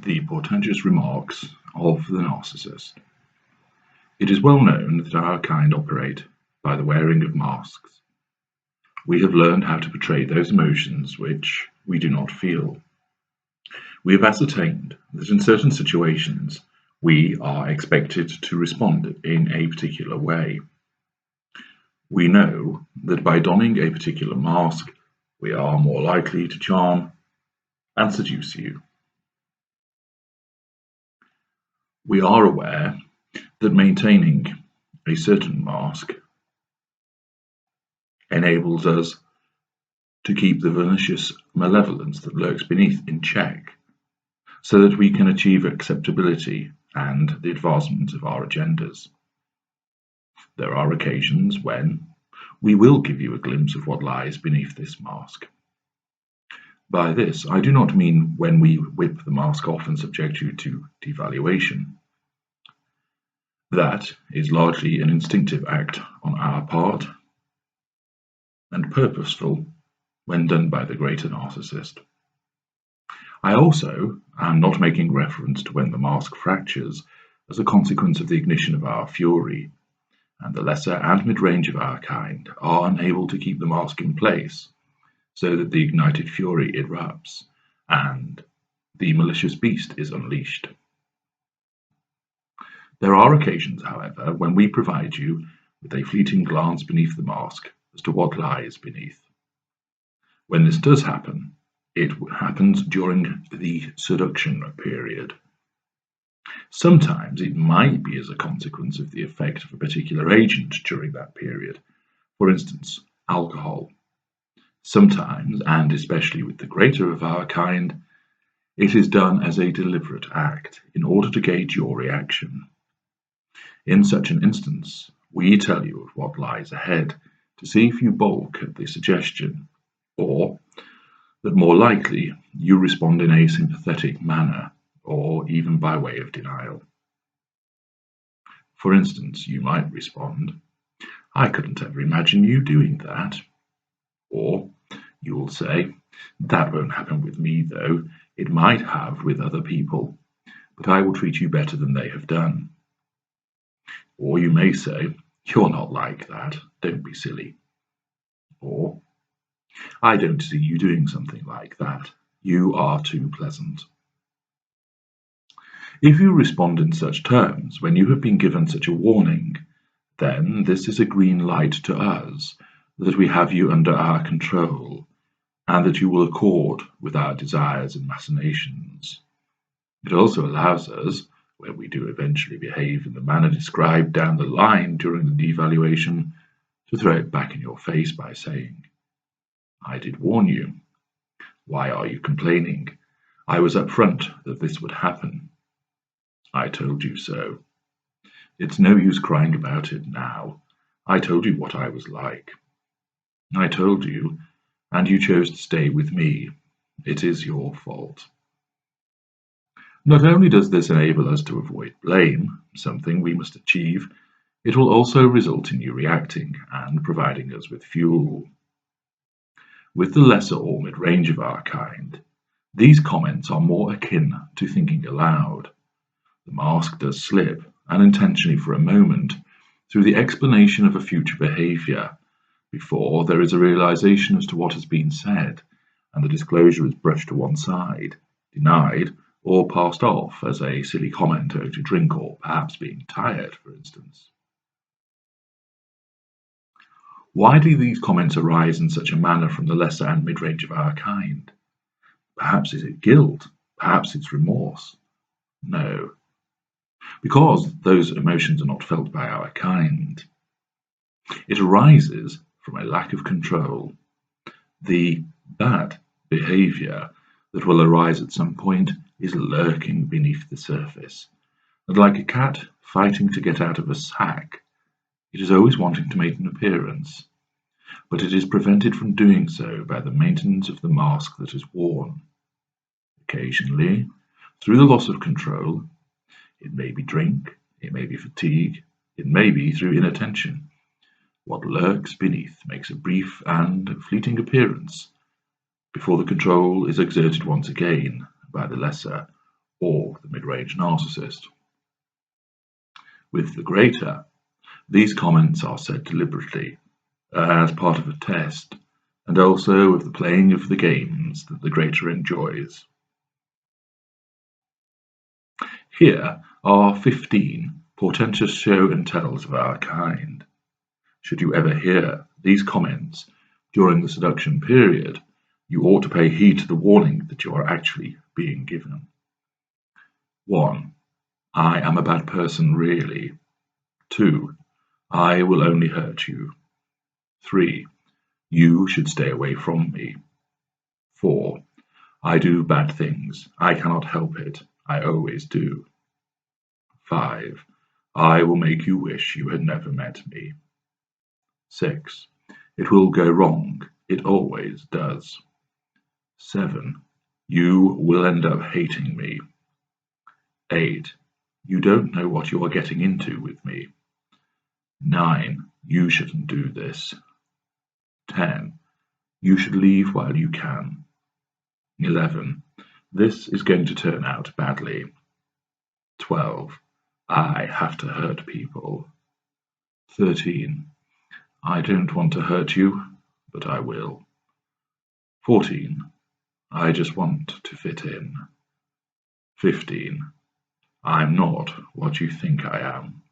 The portentous remarks of the narcissist. It is well known that our kind operate by the wearing of masks. We have learned how to portray those emotions which we do not feel. We have ascertained that in certain situations we are expected to respond in a particular way. We know that by donning a particular mask, we are more likely to charm and seduce you. We are aware that maintaining a certain mask enables us to keep the pernicious malevolence that lurks beneath in check, so that we can achieve acceptability and the advancement of our agendas. There are occasions when we will give you a glimpse of what lies beneath this mask. By this, I do not mean when we whip the mask off and subject you to devaluation. That is largely an instinctive act on our part and purposeful when done by the Greater Narcissist. I also am not making reference to when the mask fractures as a consequence of the ignition of our fury, and the lesser and mid-range of our kind are unable to keep the mask in place, so that the ignited fury erupts and the malicious beast is unleashed. There are occasions, however, when we provide you with a fleeting glance beneath the mask as to what lies beneath. When this does happen, it happens during the seduction period. Sometimes it might be as a consequence of the effect of a particular agent during that period, for instance, alcohol. Sometimes, and especially with the greater of our kind, it is done as a deliberate act in order to gauge your reaction. In such an instance, we tell you of what lies ahead to see if you balk at the suggestion, or that more likely you respond in a sympathetic manner, or even by way of denial. For instance, you might respond, "I couldn't ever imagine you doing that." Or you will say, "That won't happen with me though. It might have with other people, but I will treat you better than they have done." Or you may say, "You're not like that, don't be silly." Or, "I don't see you doing something like that. You are too pleasant." If you respond in such terms when you have been given such a warning, then this is a green light to us that we have you under our control, and that you will accord with our desires and machinations. It also allows us, when we do eventually behave in the manner described down the line during the devaluation, to throw it back in your face by saying, "I did warn you. Why are you complaining? I was upfront that this would happen. I told you so. It's no use crying about it now. I told you what I was like. I told you, and you chose to stay with me. It is your fault." Not only does this enable us to avoid blame, something we must achieve, it will also result in you reacting and providing us with fuel. With the lesser or mid-range of our kind, these comments are more akin to thinking aloud. The mask does slip, unintentionally for a moment, through the explanation of a future behavior, before there is a realization as to what has been said, and the disclosure is brushed to one side, denied, or passed off as a silly comment owed to drink or perhaps being tired, for instance. Why do these comments arise in such a manner from the lesser and mid-range of our kind? Perhaps is it guilt? Perhaps it's remorse? No, because those emotions are not felt by our kind. It arises from a lack of control. The bad behavior that will arise at some point is lurking beneath the surface, and like a cat fighting to get out of a sack, it is always wanting to make an appearance, but it is prevented from doing so by the maintenance of the mask that is worn. Occasionally, through the loss of control, it may be drink, it may be fatigue, it may be through inattention, what lurks beneath makes a brief and fleeting appearance before the control is exerted once again by the lesser or the mid-range narcissist. With the greater, these comments are said deliberately, as part of a test, and also of the playing of the games that the greater enjoys. Here are 15 portentous show and tells of our kind. Should you ever hear these comments during the seduction period, you ought to pay heed to the warning that you are actually being given. 1. I am a bad person, really. 2. I will only hurt you. 3. You should stay away from me. 4. I do bad things. I cannot help it. I always do. 5. I will make you wish you had never met me. 6. It will go wrong. It always does. 7. You will end up hating me. 8. You don't know what you are getting into with me. 9. You shouldn't do this. 10. You should leave while you can. 11. This is going to turn out badly. 12. I have to hurt people. 13. I don't want to hurt you, but I will. 14. I just want to fit in. 15. I'm not what you think I am.